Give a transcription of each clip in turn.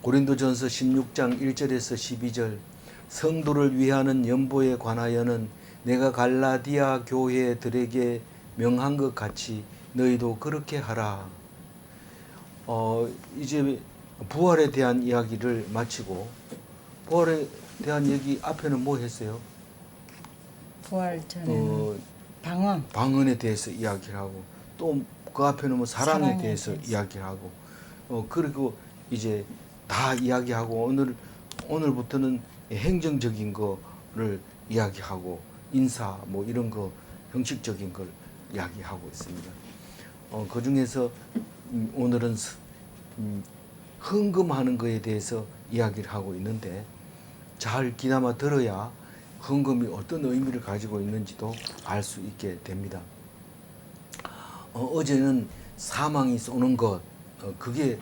고린도전서 16장 1절에서 12절 성도를 위하는 연보에 관하여는 내가 갈라디아 교회들에게 명한 것 같이 너희도 그렇게 하라. 이제 부활에 대한 이야기를 마치고 부활에 대한 얘기 앞에는 뭐 했어요? 부활 전에는 방언. 방언에 대해서 이야기를 하고 또 그 앞에는 뭐 사랑에 대해서 이야기를 하고 그리고 이제 다 이야기하고 오늘부터는 행정적인 거를 이야기하고 인사 뭐 이런 거 형식적인 걸 이야기하고 있습니다. 그 중에서 오늘은 헌금하는 거에 대해서 이야기를 하고 있는데 잘 귀담아 들어야 헌금이 어떤 의미를 가지고 있는지도 알 수 있게 됩니다. 어제는 사망이 쏘는 것, 그게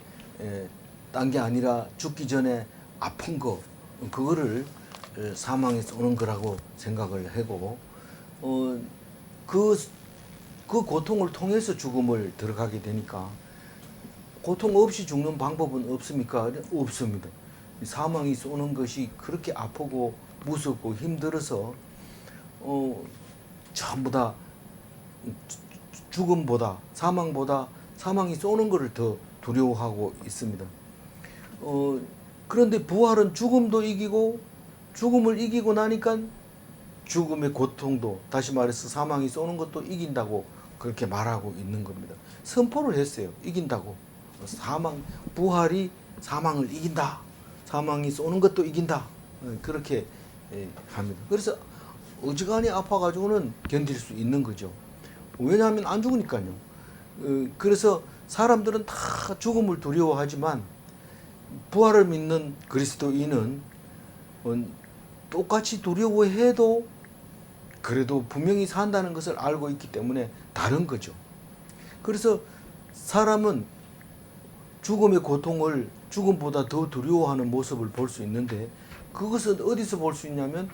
딴 게 아니라 죽기 전에 아픈 거, 그거를 사망이 쏘는 거라고 생각을 하고, 그 고통을 통해서 죽음을 들어가게 되니까 고통 없이 죽는 방법은 없습니까? 없습니다. 사망이 쏘는 것이 그렇게 아프고 무섭고 힘들어서 전부 다 죽음보다 사망보다 사망이 쏘는 것을 더 두려워하고 있습니다. 그런데 부활은 죽음도 이기고 죽음을 이기고 나니까 죽음의 고통도 다시 말해서 사망이 쏘는 것도 이긴다고 그렇게 말하고 있는 겁니다. 선포를 했어요. 이긴다고. 부활이 사망을 이긴다. 사망이 쏘는 것도 이긴다. 그렇게 합니다. 그래서 어지간히 아파가지고는 견딜 수 있는 거죠. 왜냐하면 안 죽으니까요. 그래서 사람들은 다 죽음을 두려워하지만 부활을 믿는 그리스도인은 똑같이 두려워해도 그래도 분명히 산다는 것을 알고 있기 때문에 다른 거죠. 그래서 사람은 죽음의 고통을 죽음보다 더 두려워하는 모습을 볼 수 있는데 그것은 어디서 볼 수 있냐면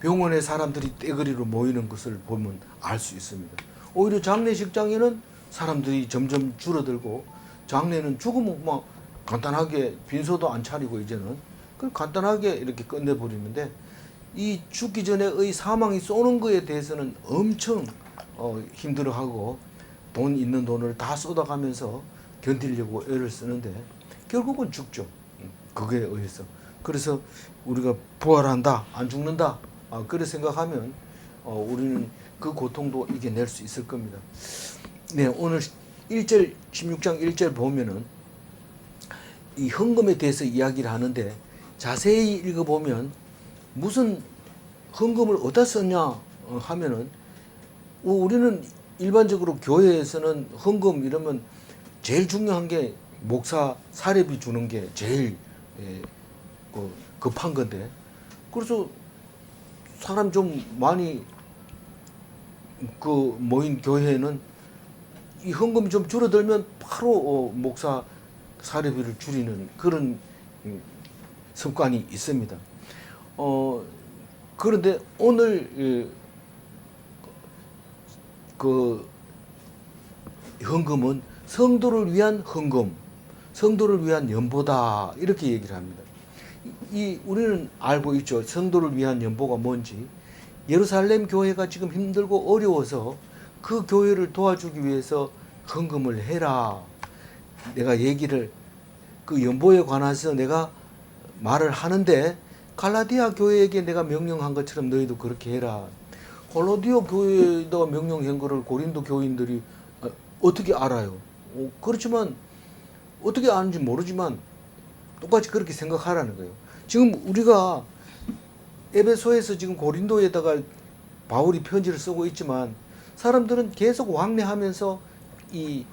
병원에 사람들이 떼거리로 모이는 것을 보면 알 수 있습니다. 오히려 장례식장에는 사람들이 점점 줄어들고 장례는 죽으면 막 간단하게 빈소도 안 차리고 이제는 그 간단하게 이렇게 끝내버리는데 이 죽기 전에의 사망이 쏘는 거에 대해서는 엄청 힘들어하고 돈 있는 돈을 다 쏟아가면서 견디려고 애를 쓰는데 결국은 죽죠. 그거에 의해서. 그래서 우리가 부활한다, 안 죽는다, 그래 생각하면 우리는 그 고통도 이겨낼 수 있을 겁니다. 네, 오늘 1절 16장 1절 보면은 이 헌금에 대해서 이야기를 하는데 자세히 읽어보면 무슨 헌금을 어디다 썼냐 하면은 우리는 일반적으로 교회에서는 헌금 이러면 제일 중요한 게 목사 사례비 주는 게 제일 급한 건데 그래서 사람 좀 많이 모인 교회에는 이 헌금이 좀 줄어들면 바로 목사 사례비를 줄이는 그런 습관이 있습니다. 그런데 오늘 그 헌금은 성도를 위한 헌금, 성도를 위한 연보다 이렇게 얘기를 합니다. 우리는 알고 있죠. 성도를 위한 연보가 뭔지. 예루살렘 교회가 지금 힘들고 어려워서 그 교회를 도와주기 위해서 헌금을 해라. 내가 얘기를 그 연보에 관해서 내가 말을 하는데 갈라디아 교회에게 내가 명령한 것처럼 너희도 그렇게 해라. 골로디오 교회에다가 명령한 거를 고린도 교인들이 어떻게 알아요? 그렇지만 어떻게 아는지 모르지만 똑같이 그렇게 생각하라는 거예요. 지금 우리가 에베소에서 지금 고린도에다가 바울이 편지를 쓰고 있지만 사람들은 계속 왕래하면서 이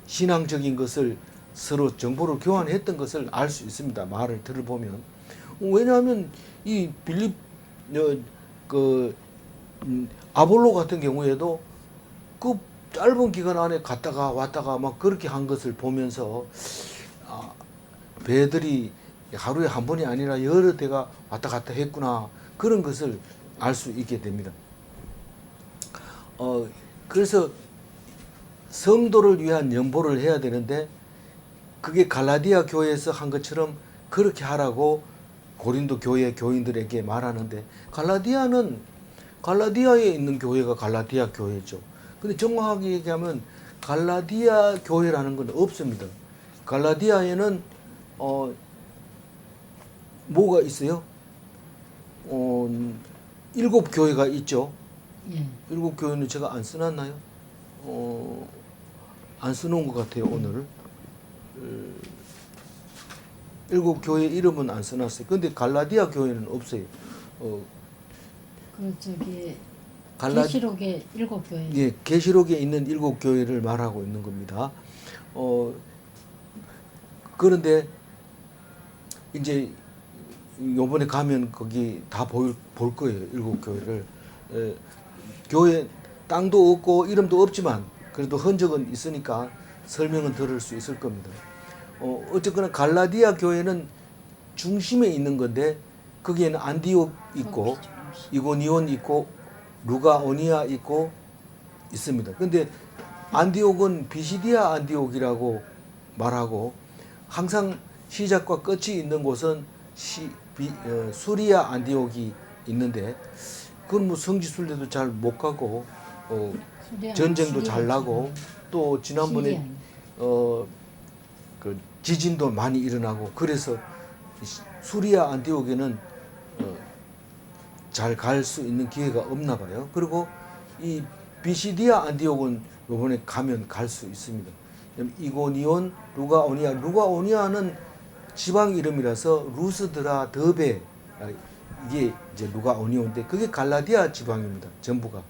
신앙적인 것을 서로 정보를 교환했던 것을 알 수 있습니다. 말을 들어보면. 왜냐하면 이 아볼로 같은 경우에도 그 짧은 기간 안에 갔다가 왔다가 막 그렇게 한 것을 보면서 배들이 하루에 한 번이 아니라 여러 대가 왔다 갔다 했구나 그런 것을 알 수 있게 됩니다. 그래서 성도를 위한 연보를 해야 되는데 그게 갈라디아 교회에서 한 것처럼 그렇게 하라고 고린도 교회 교인들에게 말하는데 갈라디아에 있는 교회가 갈라디아 교회죠. 근데 정확하게 얘기하면 갈라디아 교회라는 건 없습니다. 갈라디아에는 뭐가 있어요? 7교회가 있죠. 예. 7교회는 제가 안 써놨나요? 안 써놓은 것 같아요, 오늘. 7교회 이름은 안 써놨어요. 근데 갈라디아 교회는 없어요. 그 저기 갈라- 계시록의 7교회. 예, 계시록에 있는 7교회를 말하고 있는 겁니다. 그런데 이제 요번에 가면 거기 다 볼 거예요. 7교회를. 교회 땅도 없고 이름도 없지만 그래도 흔적은 있으니까 설명은 들을 수 있을 겁니다. 어쨌거나 갈라디아 교회는 중심에 있는 건데 거기에는 안디옥 있고 이고니온 있고 루가오니아 있고 있습니다. 근데 안디옥은 비시디아 안디옥이라고 말하고 항상 시작과 끝이 있는 곳은 수리아 안디옥이 있는데 그건 뭐 성지순례도 잘 못 가고 전쟁도 잘 나고 또 지난번에 그 지진도 많이 일어나고 그래서 수리아 안디옥에는 잘 갈 수 있는 기회가 없나 봐요. 그리고 이 비시디아 안디옥은 이번에 가면 갈 수 있습니다. 이고니온, 루가오니아는 지방 이름이라서 루스드라, 더베 이게 이제 루가오니온인데 그게 갈라디아 지방입니다. 전부가.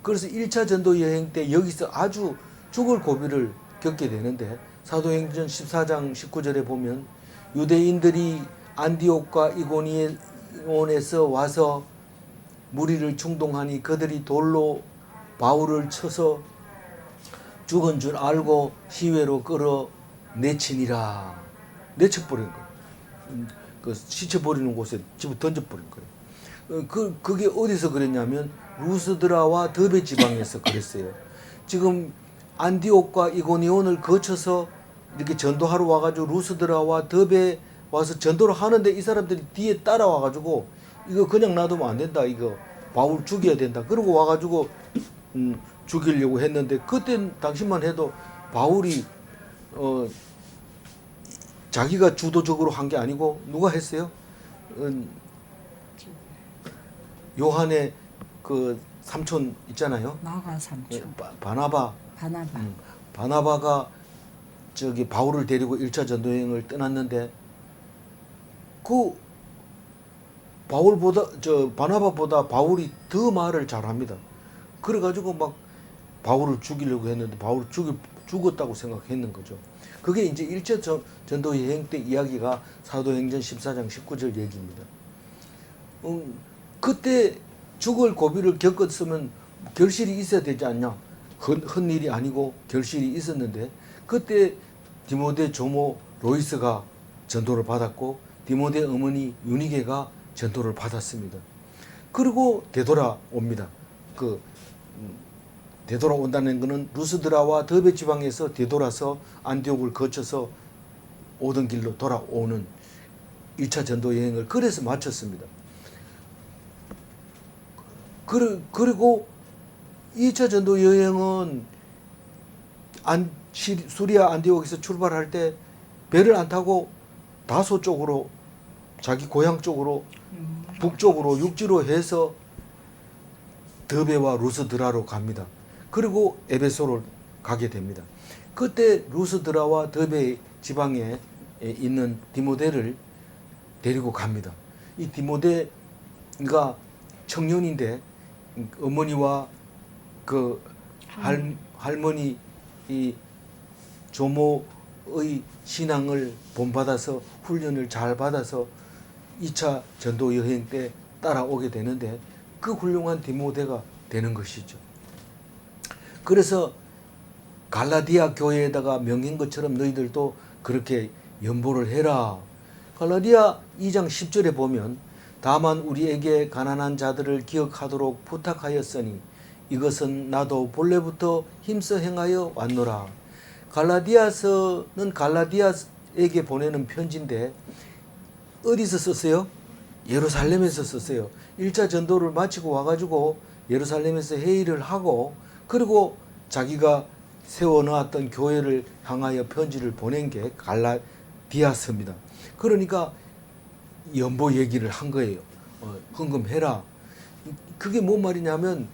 그래서 1차 전도 여행 때 여기서 아주 죽을 고비를 겪게 되는데 사도행전 14장 19절에 보면 유대인들이 안디옥과 이고니온에서 와서 무리를 충동하니 그들이 돌로 바울을 쳐서 죽은 줄 알고 시외로 끌어 내치니라. 내쳐버린 거예요. 그 시체 버리는 곳에 집어 던져버린 거예요. 그게 어디서 그랬냐면 루스드라와 더베 지방에서 그랬어요. 지금 안디옥과 이고니온을 거쳐서 이렇게 전도하러 와가지고 루스드라와 더베 와서 전도를 하는데 이 사람들이 뒤에 따라와가지고 이거 그냥 놔두면 안 된다. 이거 바울 죽여야 된다. 그러고 와가지고 죽이려고 했는데 그때 당시만 해도 바울이 자기가 주도적으로 한 게 아니고 누가 했어요? 요한의 그 삼촌 있잖아요. 마가 삼촌. 바나바. 바나바가 저기 바울을 데리고 1차 전도여행을 떠났는데 그 바나바보다 바울이 더 말을 잘합니다. 그래가지고 막 바울을 죽이려고 했는데 바울 죽었다고 생각했는 거죠. 그게 이제 1차 전도 여행 때 이야기가 사도행전 14장 19절 얘기입니다. 그때 죽을 고비를 겪었으면 결실이 있어야 되지 않냐? 흔 일이 아니고 결실이 있었는데 그때 디모데 조모 로이스가 전도를 받았고 디모데 어머니 유니게가 전도를 받았습니다. 그리고 되돌아옵니다. 되돌아온다는 것은 루스드라와 더베 지방에서 되돌아서 안디옥을 거쳐서 오던 길로 돌아오는 1차 전도 여행을 그래서 마쳤습니다. 그리고 2차 전도 여행은 수리아 안디옥에서 출발할 때 배를 안 타고 다소 쪽으로 자기 고향 쪽으로 북쪽으로 육지로 해서 더베와 루스드라로 갑니다. 그리고 에베소로 가게 됩니다. 그때 루스드라와 더베 지방에 있는 디모데를 데리고 갑니다. 이 디모데가 청년인데 어머니와 그 할머니 이 조모의 신앙을 본받아서 훈련을 잘 받아서 2차 전도 여행 때 따라오게 되는데 그 훌륭한 디모데가 되는 것이죠. 그래서 갈라디아 교회에다가 명인 것처럼 너희들도 그렇게 연보를 해라. 갈라디아 2장 10절에 보면 다만 우리에게 가난한 자들을 기억하도록 부탁하였으니 이것은 나도 본래부터 힘써 행하여 왔노라. 갈라디아서는 갈라디아에게 보내는 편지인데 어디서 썼어요? 예루살렘에서 썼어요. 1차 전도를 마치고 와가지고 예루살렘에서 회의를 하고 그리고 자기가 세워놓았던 교회를 향하여 편지를 보낸 게 갈라디아서입니다. 그러니까 연보 얘기를 한 거예요. 헌금해라. 그게 뭔 말이냐면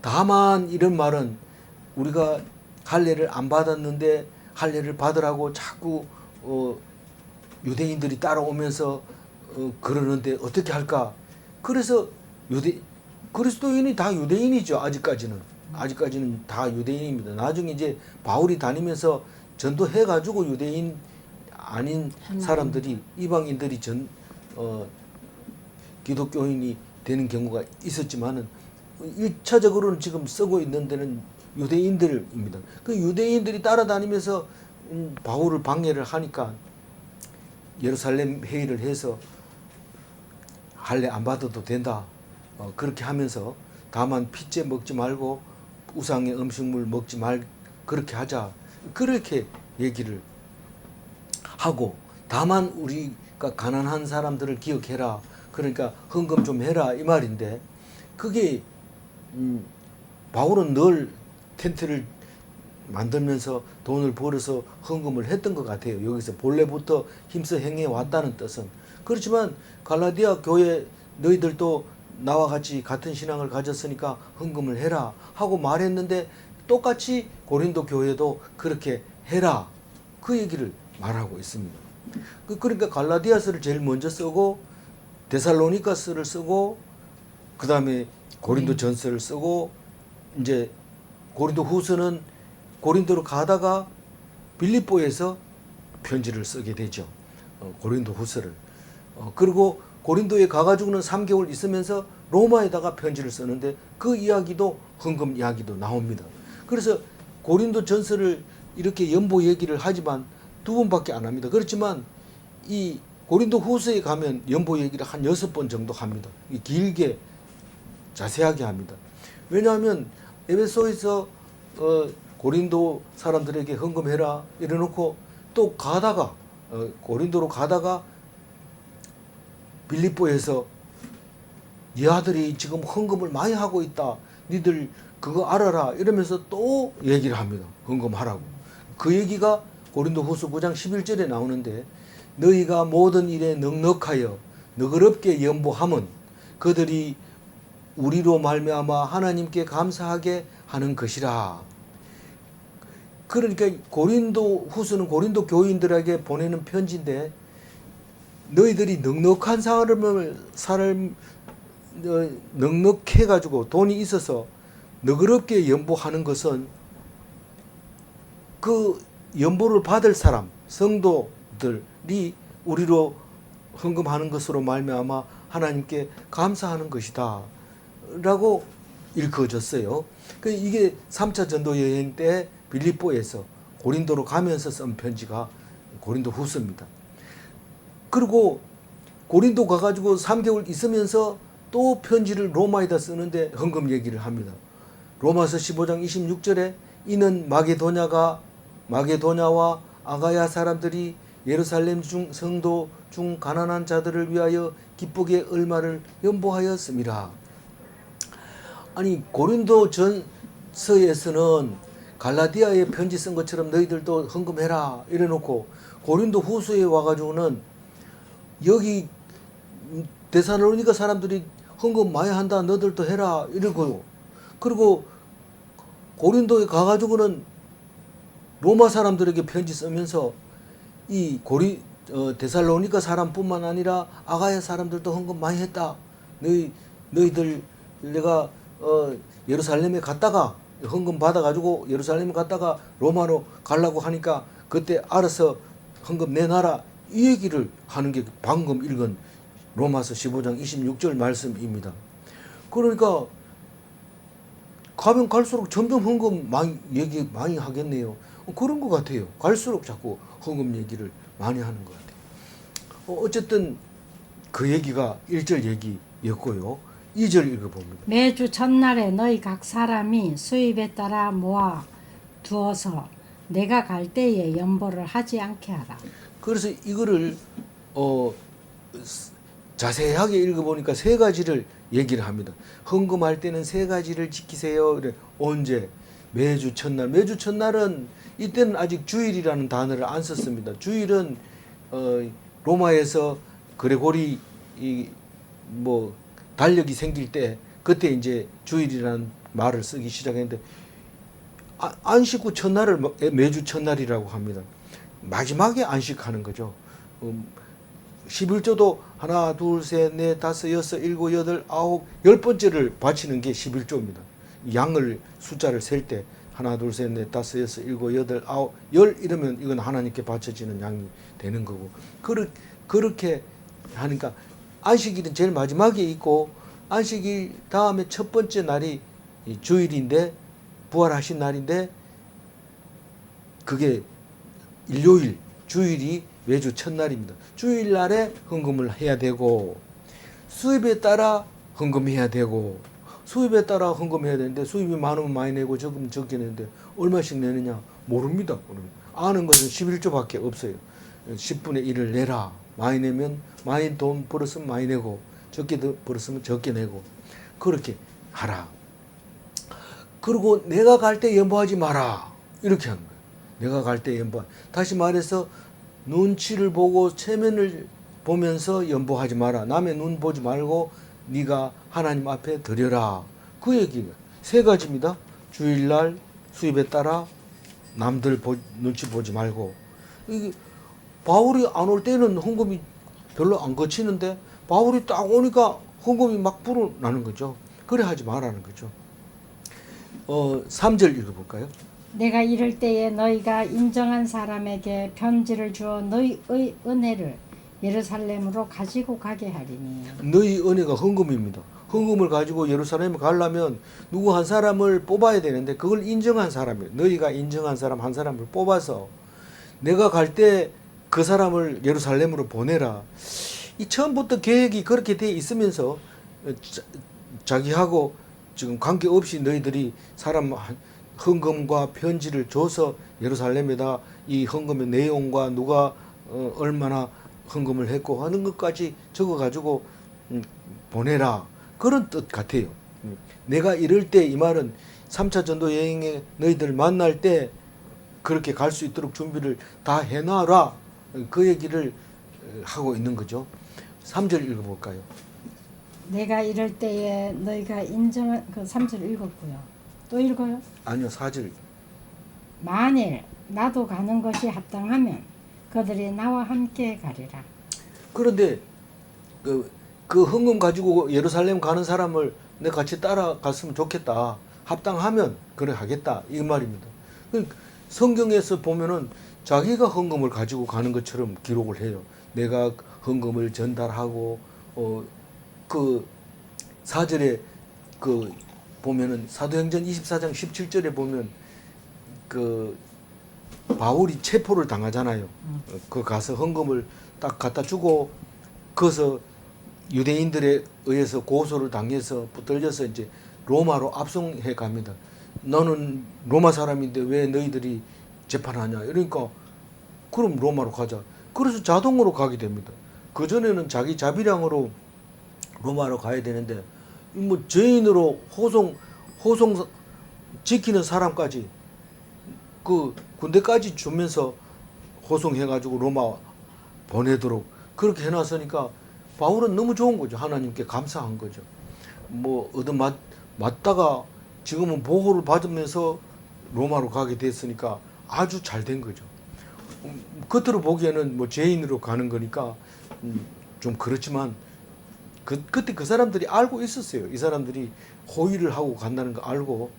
다만 이런 말은 우리가 할례를 안 받았는데 할례를 받으라고 자꾸 유대인들이 따라오면서 그러는데 어떻게 할까? 그래서 그리스도인이 다 유대인이죠. 아직까지는 다 유대인입니다. 나중에 이제 바울이 다니면서 전도해가지고 유대인 아닌 사람들이 이방인들이 기독교인이 되는 경우가 있었지만은 1차적으로는 지금 쓰고 있는 데는 유대인들입니다. 그 유대인들이 따라다니면서 바울을 방해를 하니까 예루살렘 회의를 해서 할례 안 받아도 된다. 그렇게 하면서 다만 핏째 먹지 말고 우상의 음식물 먹지 말 그렇게 하자. 그렇게 얘기를 하고 다만 우리가 가난한 사람들을 기억해라. 그러니까 헌금 좀 해라 이 말인데 그게 바울은 늘 텐트를 만들면서 돈을 벌어서 헌금을 했던 것 같아요. 여기서 본래부터 힘써 행해 왔다는 뜻은. 그렇지만 갈라디아 교회 너희들도 나와 같이 같은 신앙을 가졌으니까 헌금을 해라 하고 말했는데 똑같이 고린도 교회도 그렇게 해라 그 얘기를 말하고 있습니다. 그러니까 갈라디아서를 제일 먼저 쓰고 데살로니가서를 쓰고 그 다음에 고린도 전서를 쓰고 이제 고린도 후서는 고린도로 가다가 빌립보에서 편지를 쓰게 되죠. 고린도 후서를. 그리고 고린도에 가가지고는 3개월 있으면서 로마에다가 편지를 쓰는데 그 이야기도 헌금 이야기도 나옵니다. 그래서 고린도 전서를 이렇게 연보 얘기를 하지만 2번밖에 안 합니다. 그렇지만 이 고린도 후서에 가면 연보 얘기를 한 6번 정도 합니다. 길게 자세하게 합니다. 왜냐하면 에베소에서 고린도 사람들에게 헌금해라 이래놓고 또 가다가 고린도로 가다가 빌립보에서 네 아들이 지금 헌금을 많이 하고 있다. 니들 그거 알아라 이러면서 또 얘기를 합니다. 헌금하라고. 그 얘기가 고린도 후서 9장 11절에 나오는데 너희가 모든 일에 넉넉하여 너그럽게 연보함은 그들이 우리로 말미암아 하나님께 감사하게 하는 것이라. 그러니까 고린도 후서는 고린도 교인들에게 보내는 편지인데 너희들이 넉넉한 삶을 넉넉해 가지고 돈이 있어서 너그럽게 연보하는 것은 그 연보를 받을 사람 성도들이 우리로 헌금하는 것으로 말미암아 하나님께 감사하는 것이다 라고 일컬어졌어요. 이게 3차 전도 여행 때 빌립보에서 고린도로 가면서 쓴 편지가 고린도 후서입니다. 그리고 고린도 가가지고 3개월 있으면서 또 편지를 로마에다 쓰는데 헌금 얘기를 합니다. 로마서 15장 26절에 이는 마게도냐와 아가야 사람들이 예루살렘 중 성도 중 가난한 자들을 위하여 기쁘게 얼마를 연보하였음이라. 아니 고린도 전서에서는 갈라디아에 편지 쓴 것처럼 너희들도 헌금해라 이래놓고 고린도 후서에 와가지고는 여기 데살로니가 사람들이 헌금 많이 한다 너희들도 해라 이러고 그리고 고린도에 가가지고는 로마 사람들에게 편지 쓰면서 이 데살로니가 사람뿐만 아니라 아가야 사람들도 헌금 많이 했다. 너희들 내가 예루살렘에 갔다가 헌금 받아가지고 예루살렘에 갔다가 로마로 가려고 하니까 그때 알아서 헌금 내놔라 이 얘기를 하는 게 방금 읽은 로마서 15장 26절 말씀입니다. 그러니까 가면 갈수록 점점 헌금 얘기 많이 하겠네요. 그런 것 같아요. 갈수록 자꾸 헌금 얘기를 많이 하는 것 같아요. 어쨌든 그 얘기가 1절 얘기였고요. 2절 읽어봅니다. 매주 첫날에 너희 각 사람이 수입에 따라 모아 두어서 내가 갈 때에 연보를 하지 않게 하라. 그래서 이거를 자세하게 읽어보니까 세 가지를 얘기를 합니다. 헌금할 때는 세 가지를 지키세요. 이래. 언제? 매주 첫날. 매주 첫날은 이때는 아직 주일이라는 단어를 안 썼습니다. 주일은 로마에서 그레고리 뭐 달력이 생길 때 그때 이제 주일이라는 말을 쓰기 시작했는데 안식 후 첫날을 매주 첫날이라고 합니다. 마지막에 안식하는 거죠. 11조도 하나, 둘, 셋, 넷, 다섯, 여섯, 일곱, 여덟, 아홉, 열 번째를 바치는 게 11조입니다. 양을 숫자를 셀 때 하나, 둘, 셋, 넷, 다섯, 여섯, 일곱, 여덟, 아홉, 열 이러면 이건 하나님께 바쳐지는 양이 되는 거고 그렇게 하니까 안식일은 제일 마지막에 있고 안식일 다음에 첫 번째 날이 주일인데 부활하신 날인데 그게 일요일, 주일이 매주 첫날입니다. 주일날에 헌금을 해야 되고 수입에 따라 헌금해야 되고 수입에 따라 헌금해야 되는데 수입이 많으면 많이 내고 적으면 적게 내는데 얼마씩 내느냐 모릅니다. 아는 것은 11조밖에 없어요. 10분의 1을 내라. 많이 내면 많이 돈 벌었으면 많이 내고 적게 벌었으면 적게 내고 그렇게 하라. 그리고 내가 갈 때 연보하지 마라. 이렇게 하는 거예요. 내가 갈 때 연보. 다시 말해서 눈치를 보고 체면을 보면서 연보하지 마라. 남의 눈 보지 말고 네가 하나님 앞에 드려라. 그 얘기가 세 가지입니다. 주일날 수입에 따라 남들 눈치 보지 말고. 이게 바울이 안 올 때는 헌금이 별로 안 거치는데 바울이 딱 오니까 헌금이 막 불어나는 거죠. 그래 하지 말라는 거죠. 3절 읽어볼까요? 내가 이럴 때에 너희가 인정한 사람에게 편지를 주어 너희의 은혜를 예루살렘으로 가지고 가게 하리니. 너희 은혜가 헌금입니다. 헌금을 가지고 예루살렘에 가려면 누구 한 사람을 뽑아야 되는데 그걸 인정한 사람이에요. 너희가 인정한 사람 한 사람을 뽑아서 내가 갈 때 그 사람을 예루살렘으로 보내라. 이 처음부터 계획이 그렇게 돼 있으면서 자기하고 지금 관계없이 너희들이 사람 헌금과 편지를 줘서 예루살렘에다 이 헌금의 내용과 누가 얼마나 헌금을 했고 하는 것까지 적어가지고 보내라. 그런 뜻 같아요. 내가 이럴 때 이 말은 3차 전도 여행에 너희들 만날 때 그렇게 갈 수 있도록 준비를 다 해놔라. 그 얘기를 하고 있는 거죠. 3절 읽어볼까요? 내가 이럴 때에 너희가 인정한 그 3절 읽었고요. 또 읽어요? 아니요, 4절. 만일 나도 가는 것이 합당하면 그들이 나와 함께 가리라. 그런데 그 헌금 가지고 예루살렘 가는 사람을 내가 같이 따라갔으면 좋겠다. 합당하면 그래 하겠다. 이 말입니다. 성경에서 보면은 자기가 헌금을 가지고 가는 것처럼 기록을 해요. 내가 헌금을 전달하고 그 4절에 그 보면은 사도행전 24장 17절에 보면 그 바울이 체포를 당하잖아요. 그 가서 헌금을 딱 갖다 주고 거기서 유대인들에 의해서 고소를 당해서 붙들려서 이제 로마로 압송해 갑니다. 너는 로마 사람인데 왜 너희들이 재판하냐? 이러니까 그럼 로마로 가자. 그래서 자동으로 가게 됩니다. 그 전에는 자기 자비량으로 로마로 가야 되는데 뭐 죄인으로 호송 지키는 사람까지 그 군대까지 주면서 호송해가지고 로마 보내도록 그렇게 해놨으니까 바울은 너무 좋은 거죠. 하나님께 감사한 거죠. 뭐 맞다가 지금은 보호를 받으면서 로마로 가게 됐으니까 아주 잘 된 거죠. 겉으로 보기에는 뭐 죄인으로 가는 거니까 좀 그렇지만 그때 그 사람들이 알고 있었어요. 이 사람들이 호의를 하고 간다는 거 알고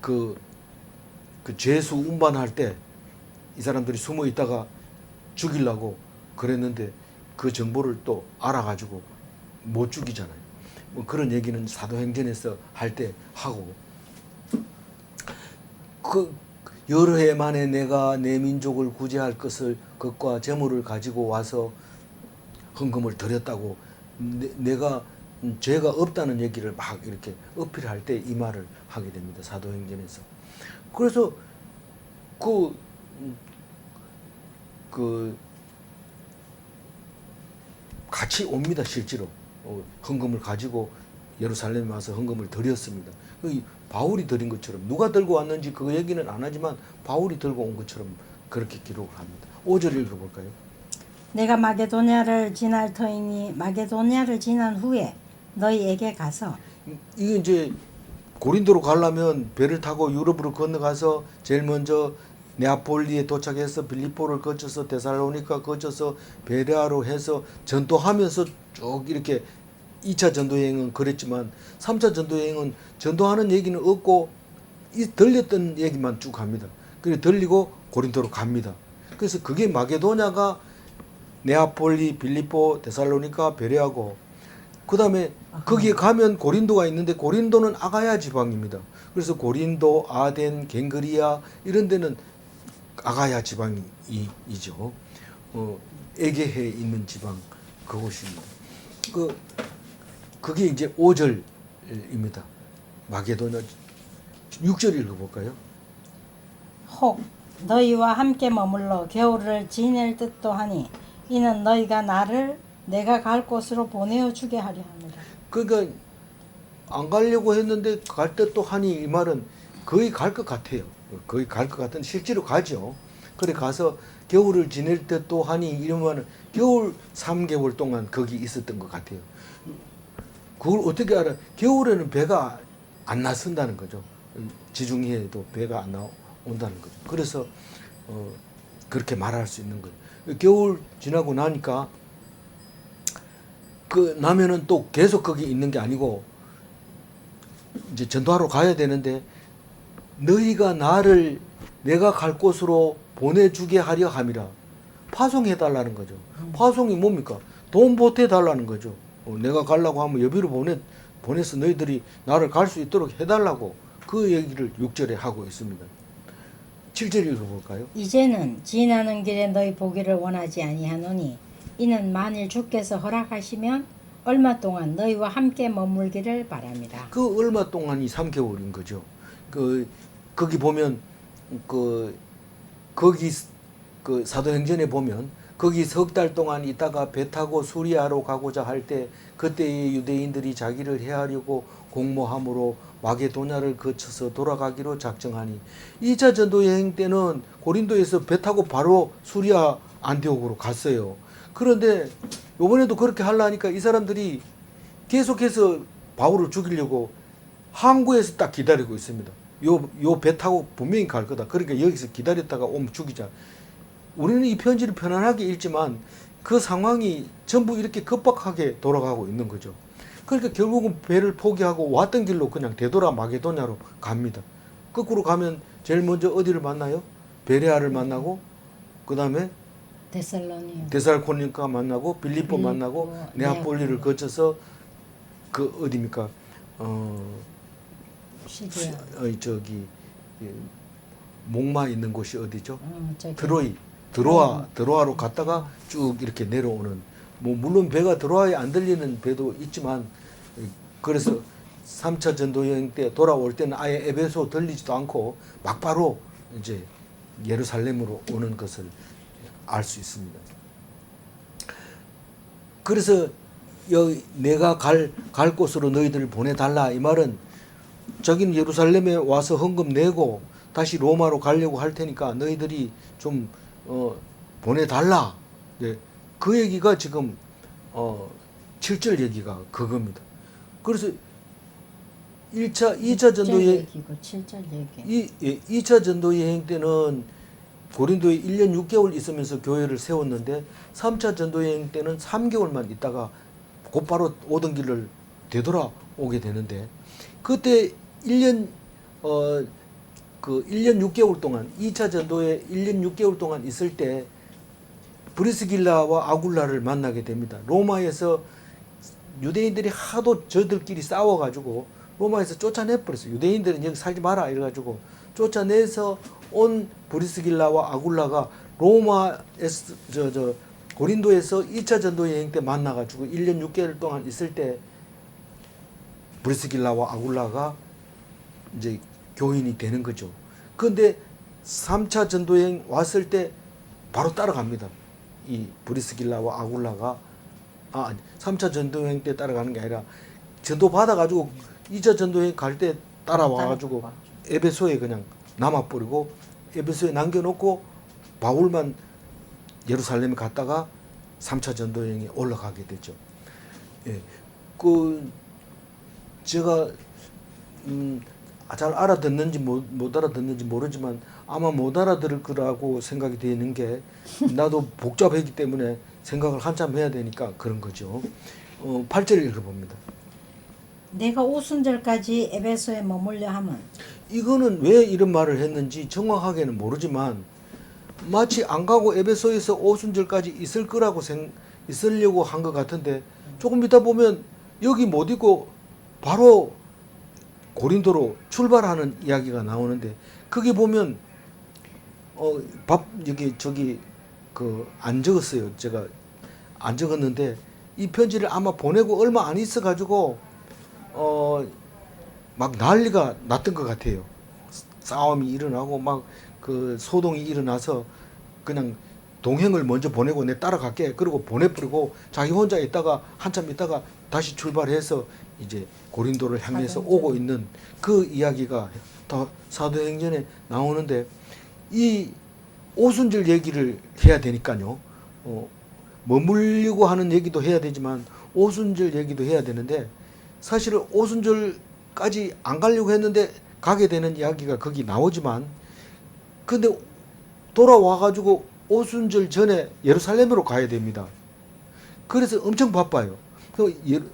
그 죄수 운반할 때 이 사람들이 숨어 있다가 죽이려고 그랬는데 그 정보를 또 알아가지고 못 죽이잖아요. 뭐 그런 얘기는 사도행전에서 할 때 하고 그 여러 해 만에 내가 내 민족을 구제할 것과 재물을 가지고 와서 헌금을 드렸다고 내가 죄가 없다는 얘기를 막 이렇게 어필할 때 이 말을 하게 됩니다. 사도행전에서. 그래서 그, 그 같이 옵니다. 실제로 헌금을 가지고 예루살렘에 와서 헌금을 드렸습니다. 바울이 드린 것처럼 누가 들고 왔는지 그 얘기는 안 하지만 바울이 들고 온 것처럼 그렇게 기록을 합니다. 5절 읽어볼까요? 내가 마게도냐를 지날 터이니 마게도냐를 지난 후에 너희에게 가서 이게 이제 고린도로 가려면 배를 타고 유럽으로 건너가서 제일 먼저 네아폴리에 도착해서 빌립보를 거쳐서 데살로니가 거쳐서 베레아로 해서 전도하면서 쭉 이렇게 2차 전도 여행은 그랬지만 3차 전도 여행은 전도하는 얘기는 없고 이 들렸던 얘기만 쭉 합니다. 그래 들리고 고린도로 갑니다. 그래서 그게 마게도냐가 네아폴리, 빌립보, 데살로니가, 베레아고 그 다음에 거기에 가면 고린도가 있는데 고린도는 아가야 지방입니다. 그래서 고린도, 아덴, 갱그리아 이런 데는 아가야 지방이죠. 에게해에 있는 지방 그곳입니다. 그게 이제 5절입니다. 마게도냐 6절 읽어볼까요? 혹 너희와 함께 머물러 겨울을 지낼 듯도 하니 이는 너희가 나를 내가 갈 곳으로 보내어 주게 하려 합니다. 그러니까 안 가려고 했는데 갈 듯도 하니 이 말은 거의 갈 것 같아요. 거의 갈 것 같은 실제로 가죠. 그래 가서 겨울을 지낼 듯도 하니 이러면은 겨울 3개월 동안 거기 있었던 것 같아요. 그걸 어떻게 알아? 겨울에는 배가 안 나선다는 거죠. 지중해에도 배가 안 나온다는 거죠. 그래서 그렇게 말할 수 있는 거예요. 겨울 지나고 나니까 그 나면은 또 계속 거기 있는 게 아니고 이제 전도하러 가야 되는데 너희가 나를 내가 갈 곳으로 보내주게 하려 함이라. 파송해 달라는 거죠. 파송이 뭡니까? 돈 보태 달라는 거죠. 내가 가려고 하면 여비로 보내서 너희들이 나를 갈 수 있도록 해달라고 그 얘기를 6절에 하고 있습니다. 7절 읽어볼까요? 이제는 지나는 길에 너희 보기를 원하지 아니하노니 이는 만일 주께서 허락하시면 얼마 동안 너희와 함께 머물기를 바랍니다. 그 얼마 동안이 3개월인 거죠. 거기 보면 거기 사도행전에 보면 거기 석 달 동안 있다가 배 타고 수리아로 가고자 할 때 그때의 유대인들이 자기를 해하려고 공모함으로 마게도냐를 거쳐서 돌아가기로 작정하니 2차 전도 여행 때는 고린도에서 배 타고 바로 수리아 안디옥으로 갔어요. 그런데 이번에도 그렇게 하려니까 이 사람들이 계속해서 바울을 죽이려고 항구에서 딱 기다리고 있습니다. 요 배 타고 분명히 갈 거다. 그러니까 여기서 기다렸다가 오면 죽이자. 우리는 이 편지를 편안하게 읽지만 그 상황이 전부 이렇게 급박하게 돌아가고 있는 거죠. 그러니까 결국은 배를 포기하고 왔던 길로 그냥 되돌아 마게도냐로 갑니다. 거꾸로 가면 제일 먼저 어디를 만나요? 베레아를 만나고 그 다음에 데살로니가 만나고 빌립보 만나고 네아폴리를 거쳐서 그 어디입니까? 시리아. 저기 목마 있는 곳이 어디죠? 저기. 드로아로 갔다가 쭉 이렇게 내려오는 뭐 물론 배가 드로아에 안 들리는 배도 있지만 그래서 3차 전도 여행 때 돌아올 때는 아예 에베소 들리지도 않고 막바로 이제 예루살렘으로 오는 것을 알 수 있습니다. 그래서 여기 내가 갈 곳으로 너희들을 보내달라 이 말은 자기는 예루살렘에 와서 헌금 내고 다시 로마로 가려고 할 테니까 너희들이 좀 보내달라. 네. 그 얘기가 지금 7절 얘기가 그겁니다. 그래서 2차 전도 여행 2차 전도 여행 때는 고린도에 1년 6개월 있으면서 교회를 세웠는데 3차 전도 여행 때는 3개월만 있다가 곧바로 오던 길을 되돌아오게 되는데 그때 1년 6개월 동안 2차 전도에 1년 6개월 동안 있을 때 브리스길라와 아굴라를 만나게 됩니다. 로마에서 유대인들이 하도 저들끼리 싸워가지고 로마에서 쫓아내버렸어요. 유대인들은 여기 살지 마라 이래가지고 쫓아내서 온 브리스길라와 아굴라가 로마에서 고린도에서 2차 전도 여행 때 만나가지고 1년 6개월 동안 있을 때 브리스길라와 아굴라가 이제 교인이 되는 거죠. 그런데 3차 전도여행 왔을 때 바로 따라갑니다. 이 브리스길라와 아굴라가 3차 전도여행 때 따라가는 게 아니라 전도 받아가지고 2차 전도여행 갈 때 따라와가지고 에베소에 그냥 남아버리고 에베소에 남겨놓고 바울만 예루살렘에 갔다가 3차 전도여행에 올라가게 되죠. 예, 제가 잘 알아듣는지 못 알아듣는지 모르지만 아마 못 알아들을 거라고 생각이 되는 게 나도 복잡하기 때문에 생각을 한참 해야 되니까 그런 거죠. 8절 읽어봅니다. 내가 오순절까지 에베소에 머물려 함은 이거는 왜 이런 말을 했는지 정확하게는 모르지만 마치 안 가고 에베소에서 오순절까지 있을 거라고 있으려고 한 것 같은데 조금 이따 보면 여기 못 있고 바로 고린도로 출발하는 이야기가 나오는데 거기 보면 여기 안 적었어요. 제가 안 적었는데 이 편지를 아마 보내고 얼마 안 있어 가지고 막 난리가 났던 것 같아요. 싸움이 일어나고 막 그 소동이 일어나서 그냥 동행을 먼저 보내고 내 따라갈게 그러고 보내버리고 자기 혼자 있다가 한참 있다가 다시 출발해서 이제 고린도를 향해서 오고 있는 그 이야기가 다 사도행전에 나오는데 이 오순절 얘기를 해야 되니까요. 머물려고 하는 얘기도 해야 되지만 오순절 얘기도 해야 되는데 사실은 오순절까지 안 가려고 했는데 가게 되는 이야기가 거기 나오지만 근데 돌아와가지고 오순절 전에 예루살렘으로 가야 됩니다. 그래서 엄청 바빠요.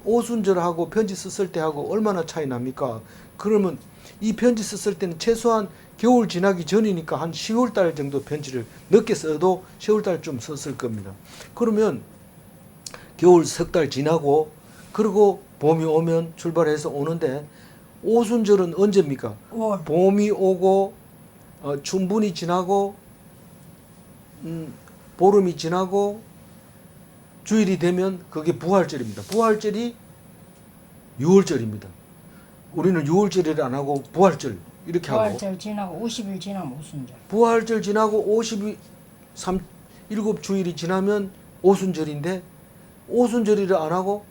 오순절하고 편지 썼을 때하고 얼마나 차이 납니까? 그러면 이 편지 썼을 때는 최소한 겨울 지나기 전이니까 한 10월 달 정도 편지를 늦게 써도 10월 달쯤 썼을 겁니다. 그러면 겨울 석 달 지나고 그리고 봄이 오면 출발해서 오는데 오순절은 언제입니까? 봄이 오고 춘분이 지나고 보름이 지나고 주일이 되면 그게 부활절입니다. 부활절이 6월절입니다. 우리는 6월절을 안 하고 부활절 이렇게 하고 부활절 지나고 50일 지나면 오순절. 부활절 지나고 7주일이 지나면 오순절인데 오순절이를 안 하고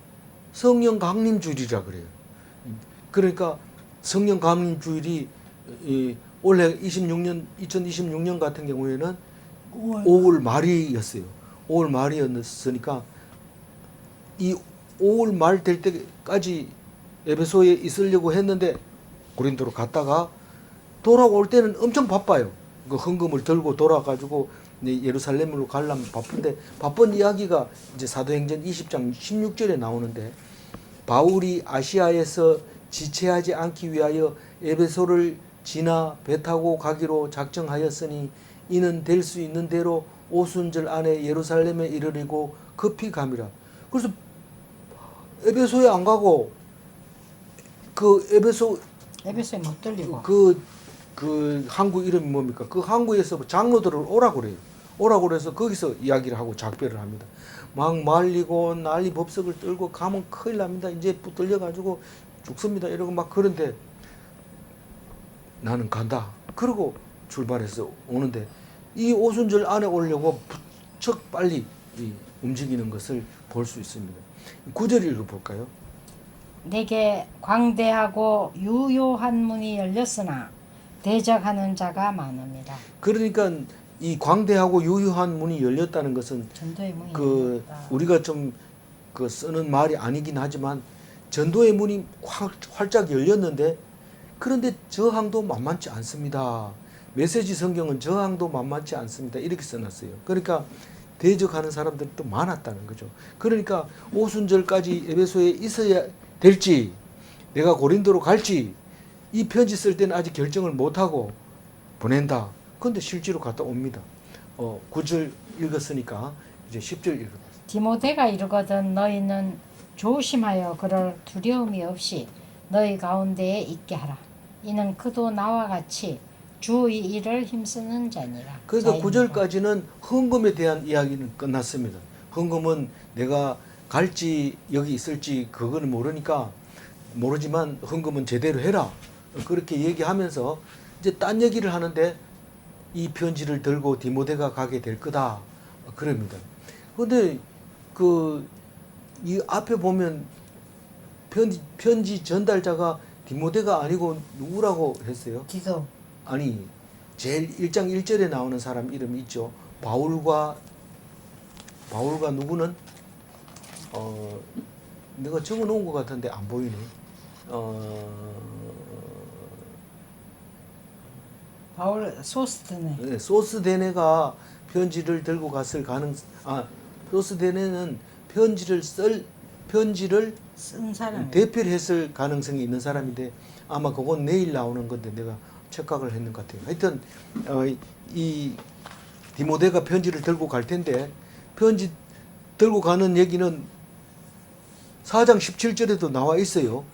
성령 강림주일이라 그래요. 그러니까 성령 강림주일이 올해 2026년 같은 경우에는 5월 말이었어요. 5월 말이었으니까 이 5월 말 될 때까지 에베소에 있으려고 했는데 고린도로 갔다가 돌아올 때는 엄청 바빠요. 그 헌금을 들고 돌아가지고 예루살렘으로 가려면 바쁜데 바쁜 이야기가 이제 사도행전 20장 16절에 나오는데 바울이 아시아에서 지체하지 않기 위하여 에베소를 지나 배 타고 가기로 작정하였으니 이는 될 수 있는 대로 오순절 안에 예루살렘에 이르리고 급히 감이라. 그래서 에베소에 안 가고 그 에베소에 못 들리고 그 항구 이름이 뭡니까? 그 항구에서 장로들을 오라고 그래요. 오라고 그래서 거기서 이야기를 하고 작별을 합니다. 막 말리고 난리 법석을 떨고 가면 큰일 납니다. 이제 붙들려 가지고 죽습니다. 이러고 막 그런데 나는 간다. 그러고 출발해서 오는데 이 오순절 안에 오려고 부쩍 빨리 움직이는 것을 볼 수 있습니다. 9절 읽어볼까요? 내게 광대하고 유효한 문이 열렸으나 대적하는 자가 많습니다. 그러니까 이 광대하고 유효한 문이 열렸다는 것은 전도의 문이 열렸다. 우리가 좀 쓰는 말이 아니긴 하지만 전도의 문이 활짝 열렸는데 그런데 저항도 만만치 않습니다. 메시지 성경은 저항도 만만치 않습니다. 이렇게 써놨어요. 그러니까 대적하는 사람들이 또 많았다는 거죠. 그러니까 오순절까지 에베소에 있어야 될지 내가 고린도로 갈지 이 편지 쓸 때는 아직 결정을 못하고 보낸다. 그런데 실제로 갔다 옵니다. 9절 읽었으니까 이제 10절 읽어보세요. 디모데가 이르거든 너희는 조심하여 그럴 두려움이 없이 너희 가운데에 있게 하라. 이는 그도 나와 같이 주의 일을 힘쓰는 자니라. 그러니까 9절까지는 헌금에 대한 이야기는 끝났습니다. 헌금은 내가 갈지 여기 있을지 그거는 모르지만 헌금은 제대로 해라. 그렇게 얘기하면서 이제 딴 얘기를 하는데 이 편지를 들고 디모데가 가게 될 거다 그럽니다. 근데 이 앞에 보면 편지 전달자가 디모데가 아니고 누구라고 했어요? 디도. 아니 제일 1장 1절에 나오는 사람 이름이 있죠. 바울과 누구는 내가 적어 놓은 것 같은데 안 보이네. 바울 소스트네. 네, 소스데네가 편지를 들고 갔을 소스데네는 편지를 쓴 사람. 대필했을 가능성이 있는 사람인데 아마 그건 내일 나오는 건데 내가 착각을 했는 것 같아요. 하여튼 이 디모데가 편지를 들고 갈 텐데 편지 들고 가는 얘기는 4장 17절에도 나와 있어요.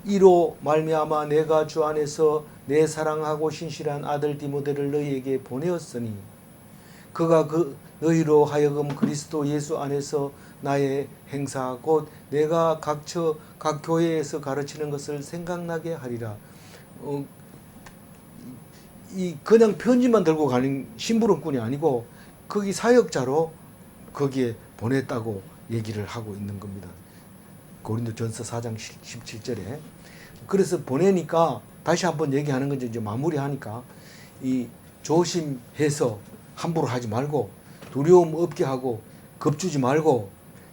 이로 말미암아 내가 주 안에서 내 사랑하고 신실한 아들 디모데를 너희에게 보내었으니 그가 너희로 하여금 그리스도 예수 안에서 나의 행사 곧 내가 각 교회에서 가르치는 것을 생각나게 하리라. 이 그냥 편지만 들고 가는 심부름꾼이 아니고 거기 사역자로 거기에 보냈다고 얘기를 하고 있는 겁니다. 고린도전서 4장 17절에. 그래서 보내니까 다시 한번 얘기하는 건 이제 마무리하니까 이 조심해서 함부로 하지 말고 두려움 없게 하고 겁주지 말고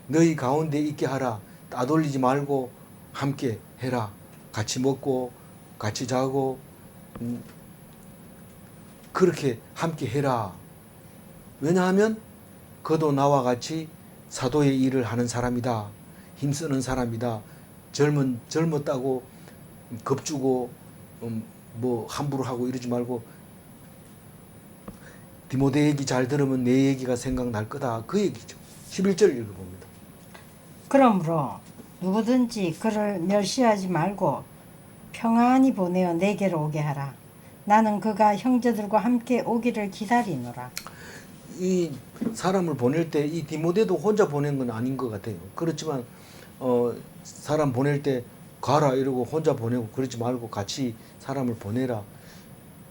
너희 가운데 있게 하라. 따돌리지 말고 함께 해라. 같이 먹고 같이 자고 그렇게 함께 해라. 왜냐하면 그도 나와 같이 사도의 일을 하는 사람이다. 힘쓰는 사람이다. 젊었다고 겁주고 뭐 함부로 하고 이러지 말고 디모데 얘기 잘 들으면 내 얘기가 생각날 거다. 그 얘기죠. 11절 읽어봅니다. 그러므로 누구든지 그를 멸시하지 말고 평안히 보내어 내게로 오게 하라. 나는 그가 형제들과 함께 오기를 기다리노라. 이 사람을 보낼 때 이 디모데도 혼자 보낸 건 아닌 것 같아요. 그렇지만 사람 보낼 때 가라 이러고 혼자 보내고 그러지 말고 같이 사람을 보내라.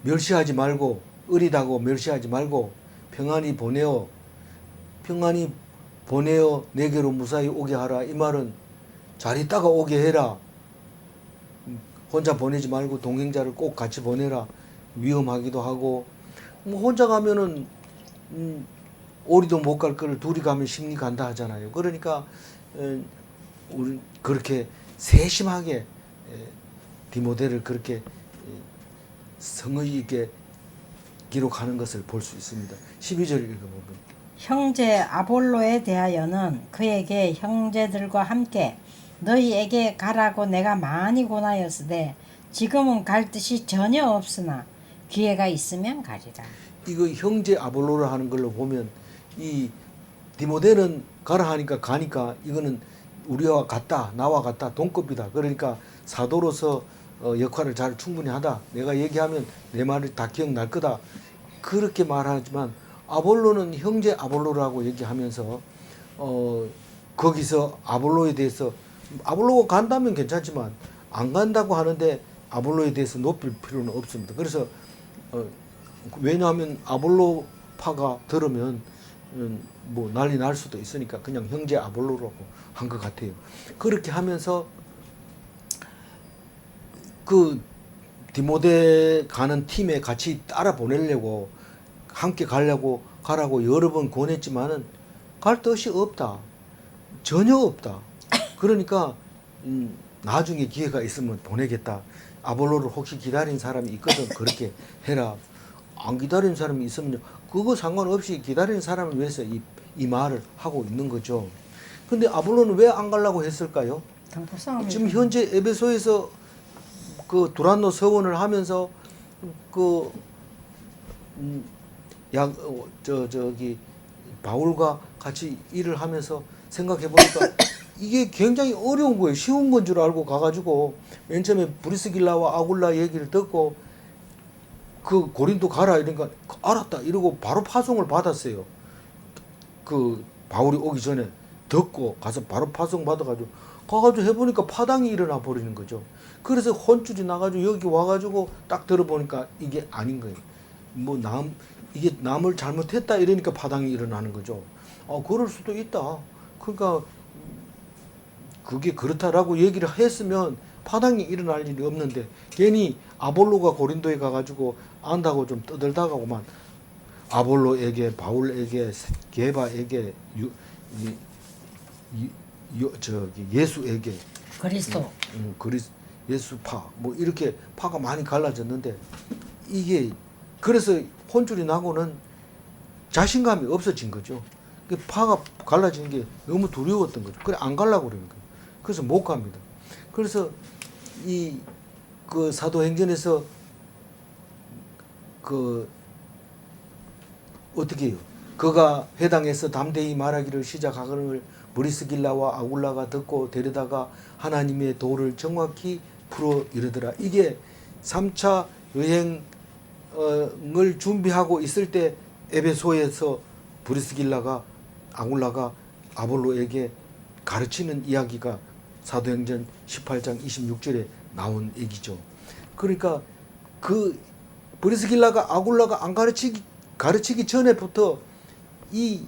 멸시하지 말고 어리다고 멸시하지 말고 평안히 보내어 내게로 무사히 오게 하라. 이 말은 잘 있다가 오게 해라. 혼자 보내지 말고 동행자를 꼭 같이 보내라. 위험하기도 하고 뭐 혼자 가면은 오리도 못 갈 거를 둘이 가면 심리 간다 하잖아요. 그러니까 우리 그렇게 세심하게 디모데를 그렇게 성의 있게 기록하는 것을 볼 수 있습니다. 12절 읽어보면 형제 아볼로에 대하여는 그에게 형제들과 함께 너희에게 가라고 내가 많이 권하였으되 지금은 갈 뜻이 전혀 없으나 기회가 있으면 가리라. 이거 형제 아볼로라 하는 걸로 보면 이 디모데는 가라 하니까 가니까 이거는 우리와 같다, 나와 같다, 동급이다. 그러니까 사도로서 역할을 잘 충분히 하다. 내가 얘기하면 내 말을 다 기억날 거다. 그렇게 말하지만 아볼로는 형제 아볼로라고 얘기하면서 거기서 아볼로에 대해서 아볼로가 간다면 괜찮지만 안 간다고 하는데 아볼로에 대해서 높일 필요는 없습니다. 그래서 왜냐하면 아볼로파가 들으면 뭐 난리 날 수도 있으니까 그냥 형제 아볼로라고 한 것 같아요. 그렇게 하면서 그 디모데 가는 팀에 같이 따라 보내려고 함께 가라고 여러 번 권했지만은 갈 뜻이 없다. 전혀 없다. 그러니까 나중에 기회가 있으면 보내겠다. 아볼로를 혹시 기다린 사람이 있거든. 그렇게 해라. 안 기다린 사람이 있으면 그거 상관없이 기다리는 사람을 위해서 이 말을 하고 있는 거죠. 근데 아볼로는 왜 안 가려고 했을까요? 지금 현재 에베소에서 그 두란노 서원을 하면서 저기 바울과 같이 일을 하면서 생각해 보니까 이게 굉장히 어려운 거예요. 쉬운 건 줄 알고 가가지고 맨 처음에 브리스길라와 아굴라 얘기를 듣고 그 고린도 가라 이러니까 알았다 이러고 바로 파송을 받았어요. 그 바울이 오기 전에 듣고 가서 바로 파송 받아가지고 가가지고 해보니까 파당이 일어나 버리는 거죠. 그래서 혼쭐이 나가지고 여기 와가지고 딱 들어보니까 이게 아닌 거예요. 뭐 이게 남을 잘못했다 이러니까 파당이 일어나는 거죠. 그럴 수도 있다. 그러니까 그게 그렇다라고 얘기를 했으면 파당이 일어날 일이 없는데 괜히 아볼로가 고린도에 가가지고 안다고 좀 떠들다가고만 아볼로에게 바울에게 게바에게 예수에게 그리스도 예수파 뭐 이렇게 파가 많이 갈라졌는데 이게 그래서 혼쭐이 나고는 자신감이 없어진 거죠. 그 파가 갈라지는 게 너무 두려웠던 거죠. 그래 안 가려고 그러는 거예요. 그래서 못 갑니다. 그래서 그 사도행전에서 어떻게 해요? 그가 회당에서 담대히 말하기를 시작하거늘 브리스길라와 아굴라가 듣고 데려다가 하나님의 도를 정확히 풀어 이르더라. 이게 3차 여행을 준비하고 있을 때 에베소에서 브리스길라가 아굴라가 아볼로에게 가르치는 이야기가 사도행전 18장 26절에 나온 얘기죠. 그러니까 그 브리스길라가 아굴라가 안 가르치기 전에부터 이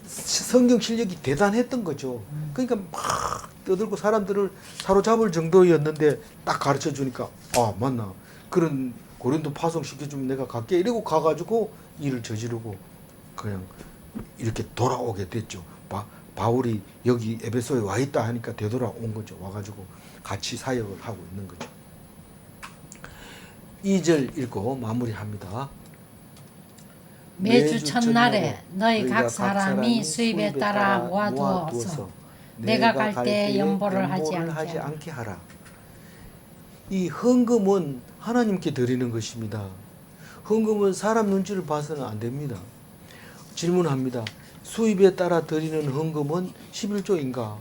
성경 실력이 대단했던 거죠. 그러니까 막 떠들고 사람들을 사로잡을 정도였는데 딱 가르쳐 주니까 맞나 그런 고린도 파송시켜주면 내가 갈게 이러고 가가지고 일을 저지르고 그냥 이렇게 돌아오게 됐죠. 바울이 여기 에베소에 와 있다 하니까 되돌아온 거죠. 와가지고 같이 사역을 하고 있는 거죠. 2절 읽고 마무리합니다. 매주 첫날에 너희 각 사람이 수입에 따라 모아두어서 내가 갈 때 연보를 하지 않게 하라. 이 헌금은 하나님께 드리는 것입니다. 헌금은 사람 눈치를 봐서는 안 됩니다. 질문합니다. 수입에 따라 드리는 헌금은 11조인가?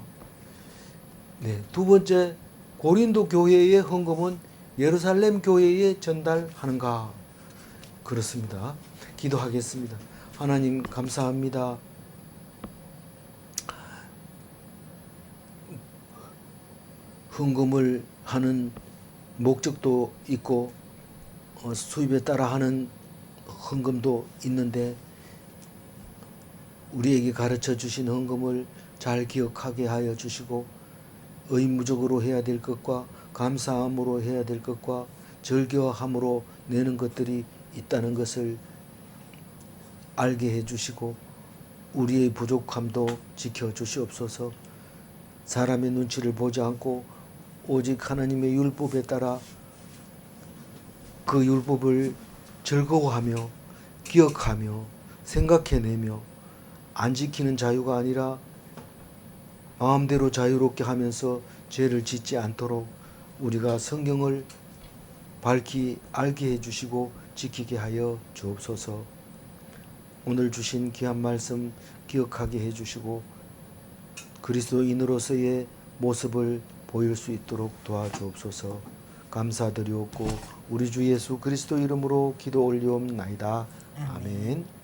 네. 두 번째, 고린도 교회의 헌금은 예루살렘 교회에 전달하는가? 그렇습니다. 기도하겠습니다. 하나님 감사합니다. 헌금을 하는 목적도 있고 수입에 따라 하는 헌금도 있는데 우리에게 가르쳐 주신 헌금을 잘 기억하게 하여 주시고 의무적으로 해야 될 것과 감사함으로 해야 될 것과 절교함으로 내는 것들이 있다는 것을 알게 해 주시고 우리의 부족함도 지켜 주시옵소서. 사람의 눈치를 보지 않고 오직 하나님의 율법에 따라 그 율법을 즐거워하며 기억하며 생각해내며 안 지키는 자유가 아니라 마음대로 자유롭게 하면서 죄를 짓지 않도록 우리가 성경을 밝히 알게 해주시고 지키게 하여 주옵소서. 오늘 주신 귀한 말씀 기억하게 해주시고 그리스도인으로서의 모습을 보일 수 있도록 도와주옵소서. 감사드리옵고 우리 주 예수 그리스도 이름으로 기도 올리옵나이다. 아멘.